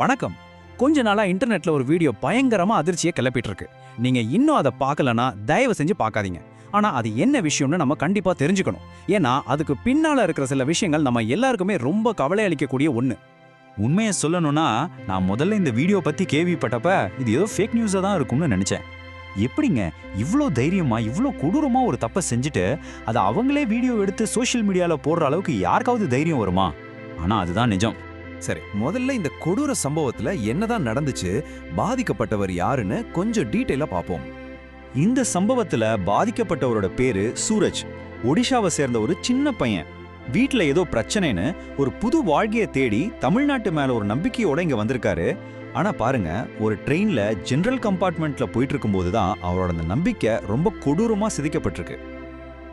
வணக்கம். கொஞ்ச நாளா இன்டர்நெட்ல ஒரு வீடியோ பயங்கரமா அதிர்ச்சியை கிளப்பிட்டு இருக்கு. நீங்க இன்னும் அதை பார்க்கலனா தயவு செஞ்சு பார்க்காதீங்க. ஆனா அது என்ன விஷயம்னு நம்ம கண்டிப்பா தெரிஞ்சுக்கணும். ஏன்னா அதுக்கு பின்னால இருக்கிற சில விஷயங்கள் நம்ம எல்லாருக்குமே ரொம்ப கவலை அளிக்கக்கூடிய ஒண்ணு. உண்மையை சொல்லணும்னா நான் முதல்ல இந்த வீடியோ பத்தி கேள்விப்பட்டப்ப இது ஏதோ ஃபேக் நியூஸா தான் இருக்கும்னு நினைச்சேன். எப்படிங்க இவ்ளோ தைரியமா இவ்ளோ கொடூரமா ஒரு தப்பை செஞ்சுட்டு அதை அவங்களே வீடியோ எடுத்து சோஷியல் மீடியால போடுற அளவுக்கு யாருக்காவது தைரியம் வருமா? ஆனா அதுதான் நிஜம். சரி, முதல்ல இந்த கொடூர சம்பவத்துல என்னதான் நடந்துச்சு, பாதிக்கப்பட்டவர் யாருன்னு கொஞ்சம் டீடைலா பாப்போம். இந்த சம்பவத்துல பாதிக்கப்பட்டவரோட பேரு சூரஜ். ஒடிஷாவை சேர்ந்த ஒரு சின்ன பையன். வீட்ல ஏதோ பிரச்சனைன்னு ஒரு புது வாழ்க்கையை தேடி தமிழ்நாட்டு மேல ஒரு நம்பிக்கையோட இங்க வந்திருக்காரு. ஆனா பாருங்க, ஒரு ட்ரெயின்ல ஜெனரல் கம்பார்ட்மெண்ட்ல போயிட்டு இருக்கும்போது தான் அவரோட அந்த நம்பிக்கை ரொம்ப கொடூரமா சிதைக்கப்பட்டிருக்கு.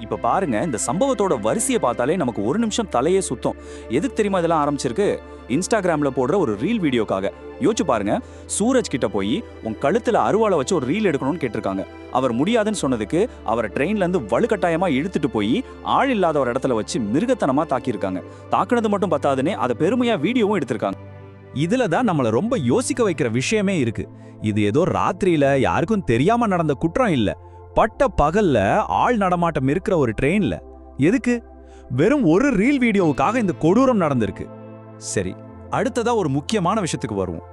இப்ப பாருங்க, இந்த சம்பவத்தோட வரிசையை பார்த்தாலே நமக்கு ஒரு நிமிஷம் தலையே சுத்தம். எதுக்கு தெரியுமா இதெல்லாம் ஆரம்பிச்சிருக்கு? இன்ஸ்டாகிராம்ல போடுற ஒரு ரீல் வீடியோக்காக. யோசிச்சு பாருங்க, சூரஜ் கிட்ட போய் உன் கழுத்துல அருவாளை வச்சு ஒரு ரீல் எடுக்கணும்னு கேட்டிருக்காங்க. அவர் முடியாதுன்னு சொன்னதுக்கு அவரை ட்ரெயின்ல இருந்து வலுக்கட்டாயமா இழுத்துட்டு போய் ஆள் இல்லாத ஒரு இடத்துல வச்சு மிருகத்தனமா தாக்கியிருக்காங்க. தாக்குனது மட்டும் பத்தாதுன்னு அதை பெருமையா வீடியோவும் எடுத்திருக்காங்க. இதுல தான் நம்மள ரொம்ப யோசிக்க வைக்கிற விஷயமே இருக்கு. இது ஏதோ ராத்திரியில யாருக்கும் தெரியாம நடந்த குற்றம் இல்ல. பட்ட பகல்ல ஆள் நடமாட்டம் இருக்கிற ஒரு ட்ரெயின்ல. எதுக்கு? வெறும் ஒரு ரீல் வீடியோவுக்காக இந்த கொடூரம் நடந்திருக்கு. சரி, அடுத்ததா ஒரு முக்கியமான விஷயத்துக்கு வருவோம்.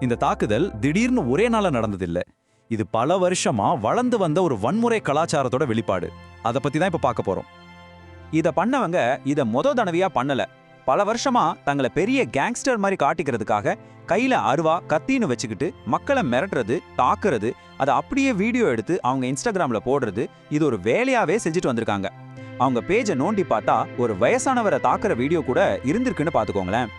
இந்த தாக்குதல் திடீர்னு ஒரே நாள்ல நடந்ததில்லை. இது பல வருஷமா வளர்ந்து வந்த ஒரு வன்முறை கலாச்சாரத்தோட வெளிப்பாடு. அதை பத்தி தான் இப்ப பார்க்க போறோம். இத பண்ணவங்க இத தடவையா பண்ணல. பல வருஷமா தங்களை பெரிய கேங்ஸ்டர் மாதிரி காட்டிக்கிறதுக்காக கையில அருவா கத்தின்னு வச்சுக்கிட்டு மக்களை மிரட்டுறது, தாக்குறது, அதை அப்படியே வீடியோ எடுத்து அவங்க இன்ஸ்டாகிராம்ல போடுறது, இது ஒரு வேலையாவே செஞ்சுட்டு வந்திருக்காங்க. அவங்க பேஜை நோண்டி பார்த்தா ஒரு வயசானவரை தாக்குற வீடியோ கூட இருந்திருக்குன்னு பாத்துக்கோங்களேன்.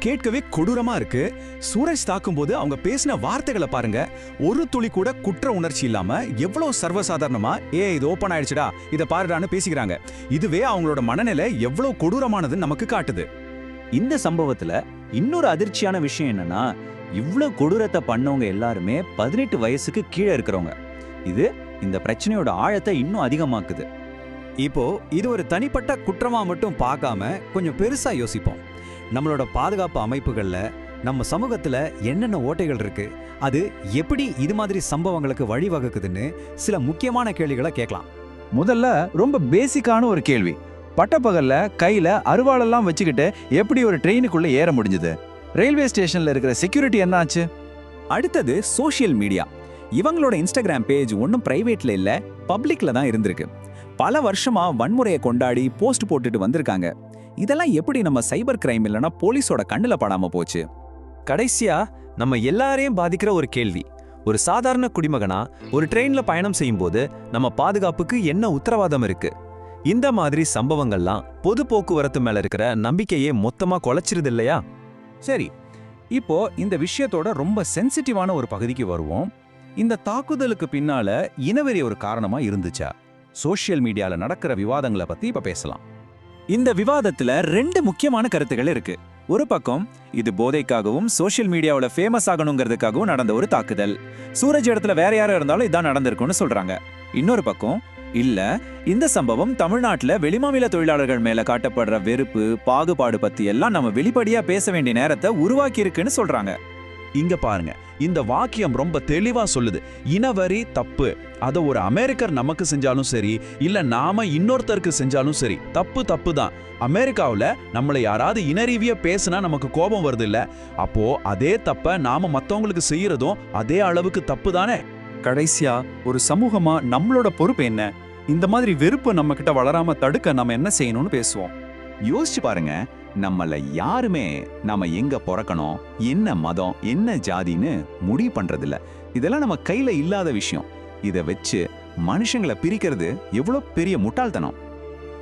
கேட்கவே கொடூரமா இருக்கு. சூரஜ் தாக்கும்போது அவங்க பேசின வார்த்தைகளை பாருங்க. ஒரு துளி கூட குற்ற உணர்ச்சி இல்லாம எவ்வளவு சர்வசாதாரணமா இது ஓபன் ஆயிடுச்சுடா, இதை பாருடான்னு பேசிக்கிறாங்க. இதுவே அவங்களோட மனநிலை எவ்வளவு கொடூரமானதுன்னு நமக்கு காட்டுது. இந்த சம்பவத்துல இன்னொரு அதிர்ச்சியான விஷயம் என்னன்னா, இவ்வளவு கொடூரத்தை பண்ணவங்க எல்லாருமே 18 வயசுக்கு கீழே இருக்கிறவங்க. இது இந்த பிரச்சனையோட ஆழத்தை இன்னும் அதிகமாக்குது. இப்போ இது ஒரு தனிப்பட்ட குற்றமா மட்டும் பார்க்காம கொஞ்சம் பெருசா யோசிப்போம். நம்மளோட பாதுகாப்பு அமைப்புகள்ல நம்ம சமூகத்துல என்னென்ன ஓட்டைகள் இருக்கு, அது எப்படி இது மாதிரி சம்பவங்களுக்கு வழிவகுக்குதுன்னு சில முக்கியமான கேள்விகளை கேட்கலாம். முதல்ல ரொம்ப பேசிக்கான ஒரு கேள்வி. பட்டப்பகல்ல கையில அருவாளெல்லாம் வச்சுக்கிட்டு எப்படி ஒரு ட்ரெயினுக்குள்ள ஏற முடிஞ்சது? ரயில்வே ஸ்டேஷன்ல இருக்கிற செக்யூரிட்டி என்ன ஆச்சு? அடுத்தது சோஷியல் மீடியா. இவங்களோட இன்ஸ்டாகிராம் பேஜ் ஒன்றும் பிரைவேட்ல இல்ல, பப்ளிக்ல தான் இருந்திருக்கு. பல வருஷமா வன்முறையை கொண்டாடி போஸ்ட் போட்டுட்டு வந்திருக்காங்க. இதெல்லாம் எப்படி நம்ம சைபர் கிரைம் இல்லைன்னா போலீஸோட கண்ணுல படாம போச்சு? கடைசியா நம்ம எல்லாரையும் பாதிக்கிற ஒரு கேள்வி. ஒரு சாதாரண குடிமகனா ஒரு ட்ரெயின்ல பயணம் செய்யும் போது நம்ம பாதுகாப்புக்கு என்ன உத்தரவாதம் இருக்கு? இந்த மாதிரி சம்பவங்கள்லாம் பொது போக்குவரத்து மேல இருக்கிற நம்பிக்கையே மொத்தமா குலைச்சிருது இல்லையா? சரி, இப்போ இந்த விஷயத்தோட ரொம்ப சென்சிட்டிவான ஒரு பகுதிக்கு வருவோம். இந்த தாக்குதலுக்கு பின்னால இனவெறி ஒரு காரணமா இருந்துச்சா? சோஷியல் மீடியால நடக்கிற விவாதங்களை பத்தி இப்ப பேசலாம். இந்த விவாதத்துல 2 முக்கியமான கருத்துகள் இருக்கு. ஒரு பக்கம் இது போதைக்காகவும் சோஷியல் மீடியாவோட ஃபேமஸ் ஆகணுங்கிறதுக்காகவும் நடந்த ஒரு தாக்குதல். சூரஜ் இடத்துல வேற யாரும் இருந்தாலும் இதான் நடந்திருக்கும்னு சொல்றாங்க. இன்னொரு பக்கம் இல்ல, இந்த சம்பவம் தமிழ்நாட்டுல வெளிமாநில தொழிலாளர்கள் மேல காட்டப்படுற வெறுப்பு, பாகுபாடு பத்தி எல்லாம் நம்ம வெளிப்படையா பேச வேண்டிய நேரத்தை உருவாக்கி இருக்குன்னு சொல்றாங்க. இங்க பாருங்க, இந்த வாக்கியம் ரொம்ப தெளிவா சொல்லுது. இனவரி தப்பு. அதை ஒரு அமெரிக்கர் நமக்கு செஞ்சாலும் சரி, இல்ல நாம இன்னொருத்தருக்கு செஞ்சாலும் சரி, தப்பு தப்பு தான். அமெரிக்காவில் நம்மளை யாராவது இனரீவிய பேசுனா நமக்கு கோபம் வருது இல்ல, அப்போ அதே தப்ப நாம மத்தவங்களுக்கு செய்யறதும் அதே அளவுக்கு தப்பு தானே? கடைசியா ஒரு சமூகமா நம்மளோட பொறுப்பு என்ன? இந்த மாதிரி வெறுப்பு நம்ம கிட்ட வளராம தடுக்க நம்ம என்ன செய்யணும்னு பேசுவோம். யோசிச்சு பாருங்க, நம்மள யாருமே நாம எங்க பிறக்கணும், என்ன மதம், என்ன ஜாதின்னு முடிவு பண்றதில்ல. இதெல்லாம் நம்ம கையில இல்லாத விஷயம். இதை வச்சு மனுஷங்களை பிரிக்கிறது எவ்வளவு பெரிய முட்டாள்தனம்.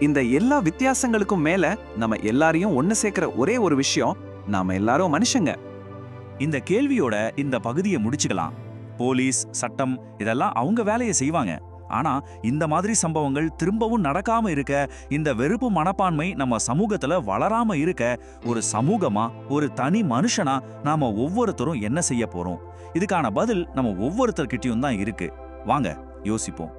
இந்த எல்லா வித்தியாசங்களுக்கும் மேல நம்ம எல்லாரையும் ஒன்னு சேர்க்கிற ஒரே ஒரு விஷயம், நாம எல்லாரும் மனுஷங்க. இந்த கேள்வியோட இந்த பகுதியை முடிச்சுக்கலாம். போலீஸ், சட்டம் இதெல்லாம் அவங்க வேலையை செய்வாங்க. ஆனா இந்த மாதிரி சம்பவங்கள் திரும்பவும் நடக்காம இருக்க, இந்த வெறுப்பு மனப்பான்மை நம்ம சமூகத்துல வளராம இருக்க, ஒரு சமூகமா ஒரு தனி மனுஷனா நாம ஒவ்வொருத்தரும் என்ன செய்ய போறோம்? இதுக்கான பதில் நம்ம ஒவ்வொருத்தர்கிட்டயும் தான் இருக்கு. வாங்க யோசிப்போம்.